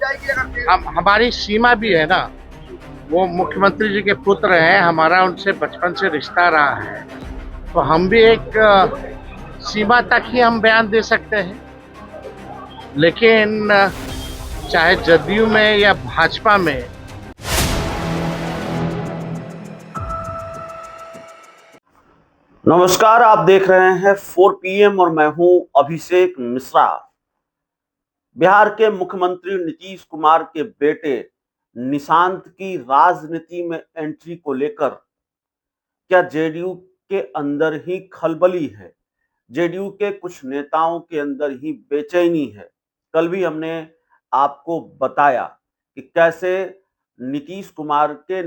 हम हमारी सीमा भी है ना। वो मुख्यमंत्री जी के पुत्र हैं, हमारा उनसे बचपन से रिश्ता रहा है, तो हम भी एक सीमा तक ही हम बयान दे सकते हैं। लेकिन चाहे जदयू में या भाजपा में, नमस्कार, आप देख रहे हैं 4 PM और मैं हूं अभिषेक मिश्रा। बिहार के मुख्यमंत्री नीतीश कुमार के बेटे निशांत की राजनीति में एंट्री को लेकर क्या जेडीयू के अंदर ही खलबली है? जेडीयू के कुछ नेताओं के अंदर ही बेचैनी है। कल भी हमने आपको बताया कि कैसे नीतीश कुमार के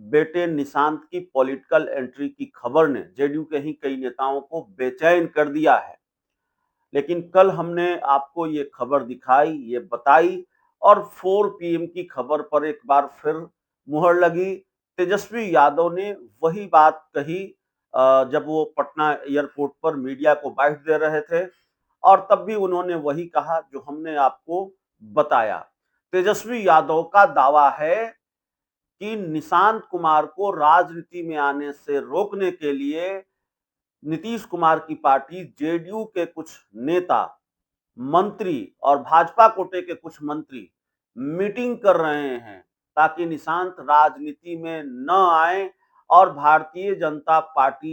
बेटे निशांत की पॉलिटिकल एंट्री की खबर ने जेडीयू के ही कई नेताओं को बेचैन कर दिया है। लेकिन कल हमने आपको ये खबर दिखाई, ये बताई और 4 PM की खबर पर एक बार फिर मुहर लगी। तेजस्वी यादव ने वही बात कही जब वो पटना एयरपोर्ट पर मीडिया को बाइट दे रहे थे और तब भी उन्होंने वही कहा जो हमने आपको बताया। तेजस्वी यादव का दावा है कि निशांत कुमार को राजनीति में आने से रोकने के लिए नीतीश कुमार की पार्टी जेडीयू के कुछ नेता, मंत्री और भाजपा कोटे के कुछ मंत्री मीटिंग कर रहे हैं ताकि निशांत राजनीति में न आए और भारतीय जनता पार्टी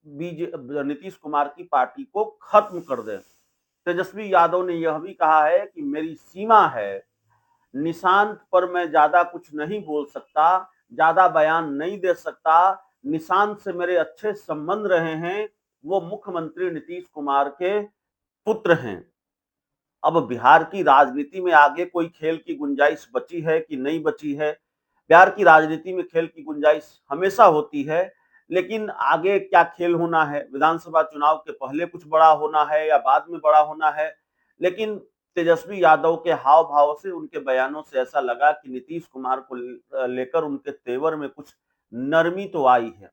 नीतीश कुमार की पार्टी को खत्म कर दे। तेजस्वी यादव ने यह भी कहा है कि मेरी सीमा है, निशांत पर मैं ज्यादा कुछ नहीं बोल सकता, ज्यादा बयान नहीं दे सकता। निशांत से मेरे अच्छे संबंध रहे हैं, वो मुख्यमंत्री नीतीश कुमार के पुत्र हैं। अब बिहार की राजनीति में आगे कोई खेल की गुंजाइश बची है कि नहीं बची है? बिहार की राजनीति में खेल की गुंजाइश हमेशा होती है, लेकिन आगे क्या खेल होना है, विधानसभा चुनाव के पहले कुछ बड़ा होना है या बाद में बड़ा होना है। लेकिन तेजस्वी यादव के हाव भाव से, उनके बयानों से ऐसा लगा कि नीतीश कुमार को लेकर उनके तेवर में कुछ नरमी तो आई है।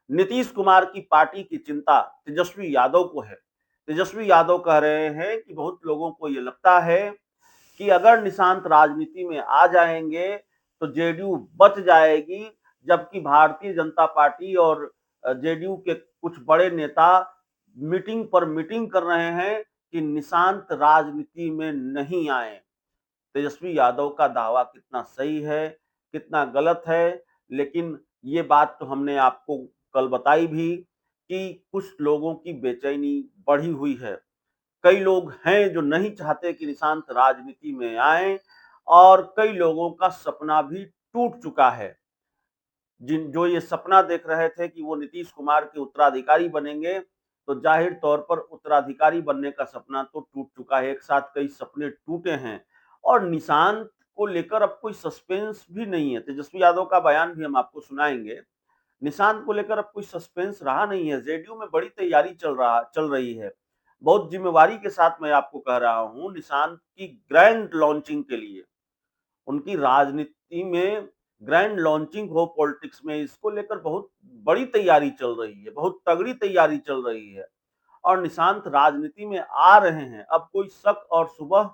नीतीश कुमार की पार्टी की चिंता तेजस्वी यादव को है। तेजस्वी यादव कह रहे हैं कि बहुत लोगों को ये लगता है कि अगर निशांत राजनीति में आ जाएंगे तो जेडीयू बच जाएगी, जबकि भारतीय जनता पार्टी और जेडीयू के कुछ बड़े नेता मीटिंग पर मीटिंग कर रहे हैं कि निशांत राजनीति में नहीं आए। तेजस्वी यादव का दावा कितना सही है, कितना गलत है, लेकिन ये बात तो हमने आपको कल बताई भी कि कुछ लोगों की बेचैनी बढ़ी हुई है। कई लोग हैं जो नहीं चाहते कि निशांत राजनीति में आए और कई लोगों का सपना भी टूट चुका है। जो ये सपना देख रहे थे कि वो नीतीश कुमार के उत्तराधिकारी बनेंगे, तो जाहिर तौर पर उत्तराधिकारी बनने का सपना तो टूट चुका है। एक साथ कई सपने टूटे हैं और निशांत को लेकर अब कोई सस्पेंस भी नहीं है। तेजस्वी यादव का बयान भी हम आपको सुनाएंगे। निशांत को लेकर अब कोई सस्पेंस रहा नहीं है। जेडीयू में बड़ी तैयारी चल रही है। बहुत जिम्मेवारी के साथ मैं आपको कह रहा हूं, निशांत की ग्रैंड लॉन्चिंग के लिए, उनकी राजनीति में ग्रैंड लॉन्चिंग हो पॉलिटिक्स में, इसको लेकर बहुत बड़ी तैयारी चल रही है, बहुत तगड़ी तैयारी चल रही है और निशांत राजनीति में आ रहे हैं। अब कोई शक और शुबह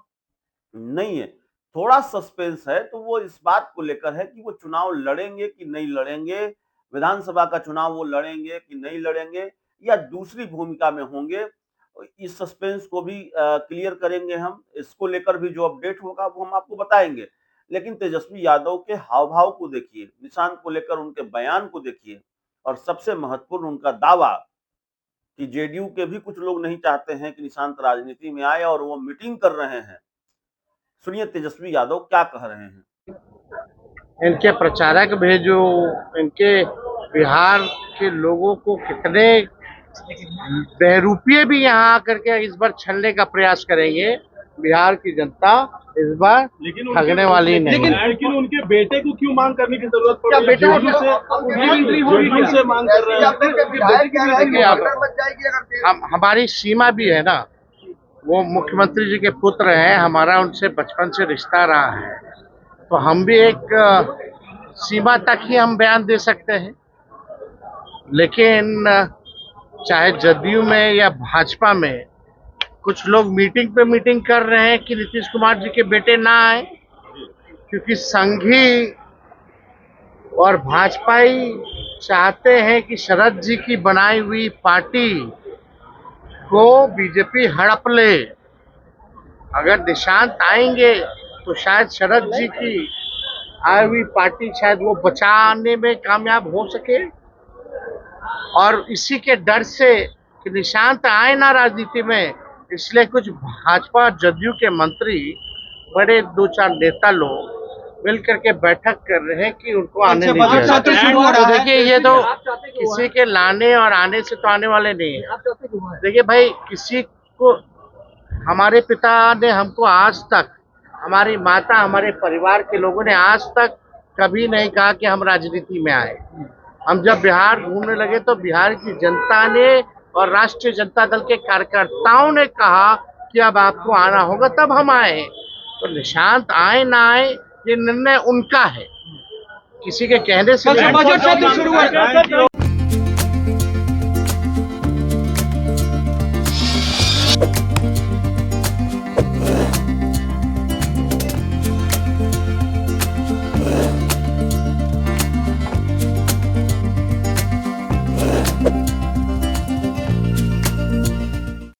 नहीं है। थोड़ा सस्पेंस है तो वो इस बात को लेकर है कि वो चुनाव लड़ेंगे कि नहीं लड़ेंगे, विधानसभा का चुनाव वो लड़ेंगे कि नहीं लड़ेंगे या दूसरी भूमिका में होंगे। इस सस्पेंस को भी क्लियर करेंगे हम। इसको लेकर भी जो अपडेट होगा वो हम आपको बताएंगे। लेकिन तेजस्वी यादव के हाव भाव को देखिए, निशांत को लेकर उनके बयान को देखिए और सबसे महत्वपूर्ण उनका दावा कि जेडीयू के भी कुछ लोग नहीं चाहते हैं कि निशांत राजनीति में आए और वो मीटिंग कर रहे हैं। सुनिए तेजस्वी यादव क्या कह रहे हैं। इनके प्रचारक भेजो, इनके बिहार के लोगों को कितने बहरूपीय भी यहाँ आकर के इस बार छलने का प्रयास करेंगे। बिहार की जनता इस बार ठगने वाली नहीं है। लेकिन उनके बेटे को क्यों मांग करने की जरूरत पड़ रही है? से मांग कर रहे हैं। हमारी सीमा भी है ना। वो मुख्यमंत्री जी के पुत्र हैं, हमारा उनसे बचपन से रिश्ता रहा है, तो हम भी एक सीमा तक ही हम बयान दे सकते हैं। लेकिन चाहे जदयू में या भाजपा में, कुछ लोग मीटिंग पे मीटिंग कर रहे हैं कि नीतीश कुमार जी के बेटे ना आए, क्योंकि संघी और भाजपाई चाहते हैं कि शरद जी की बनाई हुई पार्टी को बीजेपी हड़प ले। अगर निशांत आएंगे तो शायद शरद जी की आई हुई पार्टी शायद वो बचाने में कामयाब हो सके, और इसी के डर से कि निशांत आए ना राजनीति में, इसलिए कुछ भाजपा जदयू के मंत्री, बड़े 2-4 नेता लोग मिल करके बैठक कर रहे हैं कि उनको आने नहीं दिया जाए। तो देखिए, ये तो किसी के लाने और आने से तो आने वाले नहीं है। देखिए भाई, किसी को, हमारे पिता ने हमको आज तक, हमारी माता, हमारे परिवार के लोगों ने आज तक कभी नहीं कहा कि हम राजनीति में आए। हम जब बिहार घूमने लगे तो बिहार की जनता ने और राष्ट्रीय जनता दल के कार्यकर्ताओं ने कहा कि अब आपको आना होगा, तब हम आए। तो निशांत आए ना आए, ये निर्णय उनका है, किसी के कहने से नहीं।